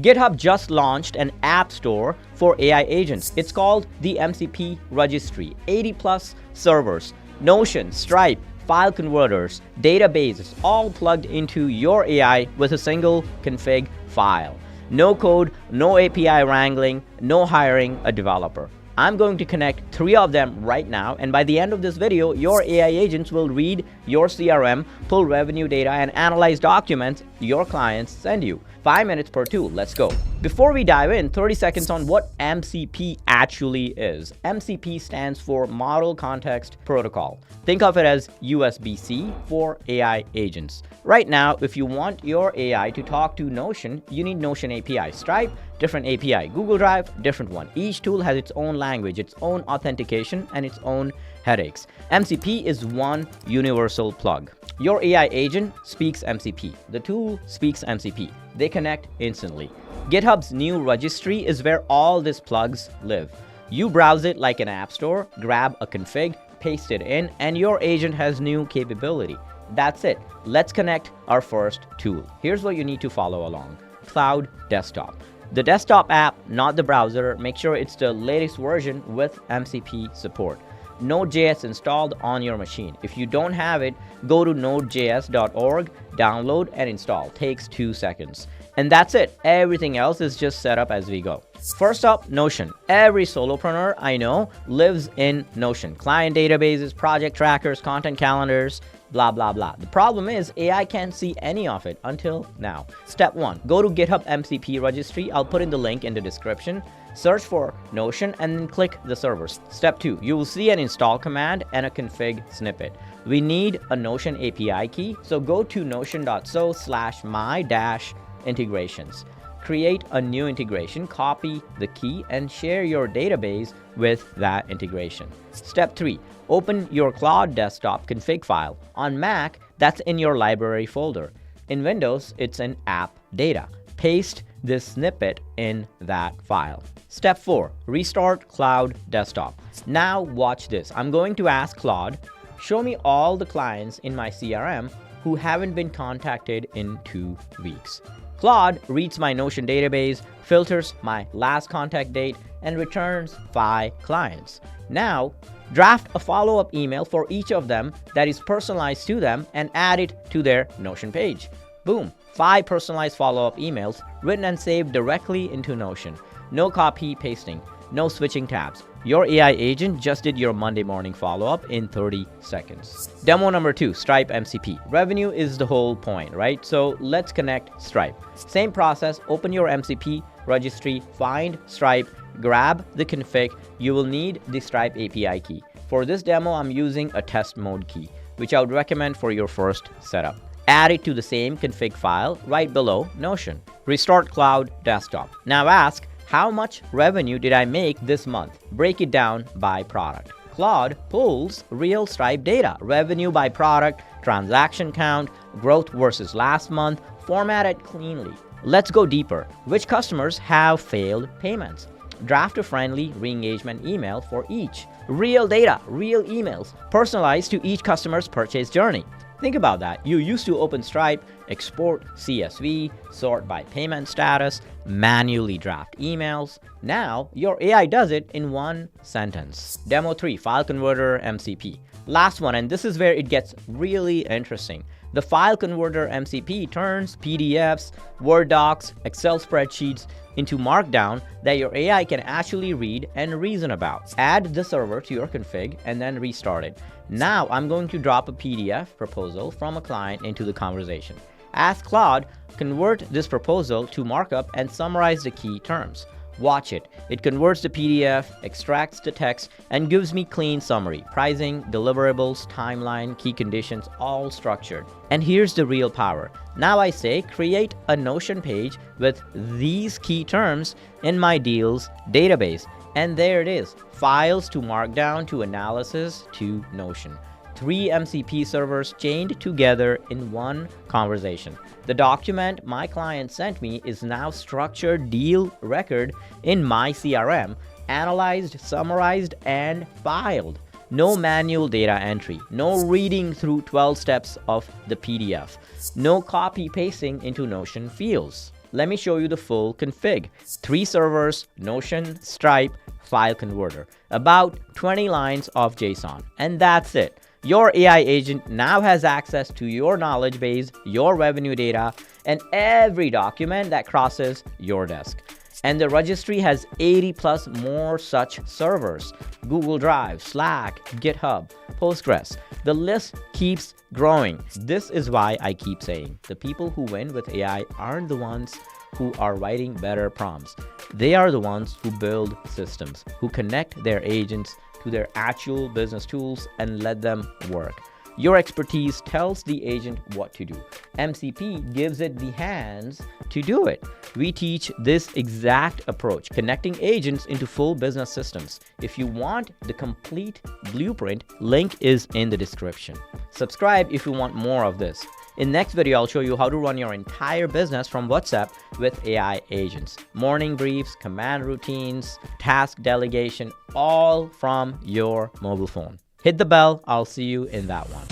GitHub just launched an app store for AI agents. It's called the MCP Registry. 80 plus servers, Notion, Stripe, file converters, databases, all plugged into your AI with a single config file. No code, no API wrangling, no hiring a developer. I'm going to connect 3 of them right now, and by the end of this video, your AI agents will read your CRM, pull revenue data, and analyze documents your clients send you. 5 minutes per tool. Let's go. Before we dive in, 30 seconds on what MCP actually is. MCP stands for Model Context Protocol. Think of it as USB-C for AI agents. Right now, if you want your AI to talk to Notion, you need Notion API. Stripe, different API. Google Drive, different one. Each tool has its own language, its own authentication, and its own headaches. MCP is one universal plug. Your AI agent speaks MCP. The tool speaks MCP. They connect instantly. GitHub's new registry is where all these plugs live. You browse it like an app store, grab a config, paste it in, and your agent has new capability. That's it. Let's connect our first tool. Here's what you need to follow along. Claude Desktop. The desktop app, not the browser. Make sure it's the latest version with MCP support. Node.js installed on your machine. If you don't have it, go to nodejs.org, download and install. Takes 2 seconds. And that's it. Everything else is just set up as we go. First up, Notion. Every solopreneur I know lives in Notion. Client databases, project trackers, content calendars, blah, blah, blah. The problem is AI can't see any of it until now. Step 1, go to GitHub MCP Registry. I'll put in the link in the description. Search for Notion and then click the servers. Step 2, you will see an install command and a config snippet. We need a Notion API key, so go to notion.so/my-integrations. Create a new integration, copy the key, and share your database with that integration. Step 3, open your Claude desktop config file. On Mac, that's in your library folder. In Windows, it's in app data. Paste this snippet in that file. Step 4, restart Claude desktop. Now watch this. I'm going to ask Claude, show me all the clients in my CRM who haven't been contacted in 2 weeks. Claude reads my Notion database, filters my last contact date, and returns 5 clients. Now, draft a follow-up email for each of them that is personalized to them and add it to their Notion page. Boom, 5 personalized follow-up emails written and saved directly into Notion. No copy pasting, no switching tabs. Your AI agent just did your Monday morning follow-up in 30 seconds. Demo number 2, Stripe MCP. Revenue is the whole point, right? So let's connect Stripe. Same process, open your MCP registry, find Stripe, grab the config. You will need the Stripe API key. For this demo, I'm using a test mode key, which I would recommend for your first setup. Add it to the same config file right below Notion. Restart Claude desktop. Now ask, how much revenue did I make this month? Break it down by product. Claude pulls real Stripe data, revenue by product, transaction count, growth versus last month, formatted cleanly. Let's go deeper. Which customers have failed payments? Draft a friendly re-engagement email for each. Real data, real emails, personalized to each customer's purchase journey. Think about that. You used to open Stripe, export CSV, sort by payment status, manually draft emails. Now, your AI does it in 1 sentence. Demo 3, File Converter MCP. Last one, and this is where it gets really interesting. The File Converter MCP turns PDFs, Word docs, Excel spreadsheets into Markdown that your AI can actually read and reason about. Add the server to your config and then restart it. Now I'm going to drop a PDF proposal from a client into the conversation. Ask Claude, convert this proposal to markup and summarize the key terms. Watch it. It converts the PDF, extracts the text, and gives me clean summary. Pricing, deliverables, timeline, key conditions, all structured. And here's the real power. Now I say, create a Notion page with these key terms in my deals database. And there it is. Files to Markdown to analysis to Notion. 3 MCP servers chained together in 1 conversation. The document my client sent me is now structured deal record in my CRM, analyzed, summarized, and filed. No manual data entry, no reading through 12 steps of the PDF, no copy pasting into Notion fields. Let me show you the full config. 3 servers, Notion, Stripe, file converter, about 20 lines of JSON, and that's it. Your AI agent now has access to your knowledge base, your revenue data, and every document that crosses your desk. And the registry has 80 plus more such servers: Google Drive, Slack, GitHub, Postgres. The list keeps growing. This is why I keep saying the people who win with AI aren't the ones who are writing better prompts. They are the ones who build systems, who connect their agents to their actual business tools and let them work. Your expertise tells the agent what to do. MCP gives it the hands to do it. We teach this exact approach, connecting agents into full business systems. If you want the complete blueprint, link is in the description. Subscribe if you want more of this. In next video, I'll show you how to run your entire business from WhatsApp with AI agents. Morning briefs, command routines, task delegation, all from your mobile phone. Hit the bell. I'll see you in that one.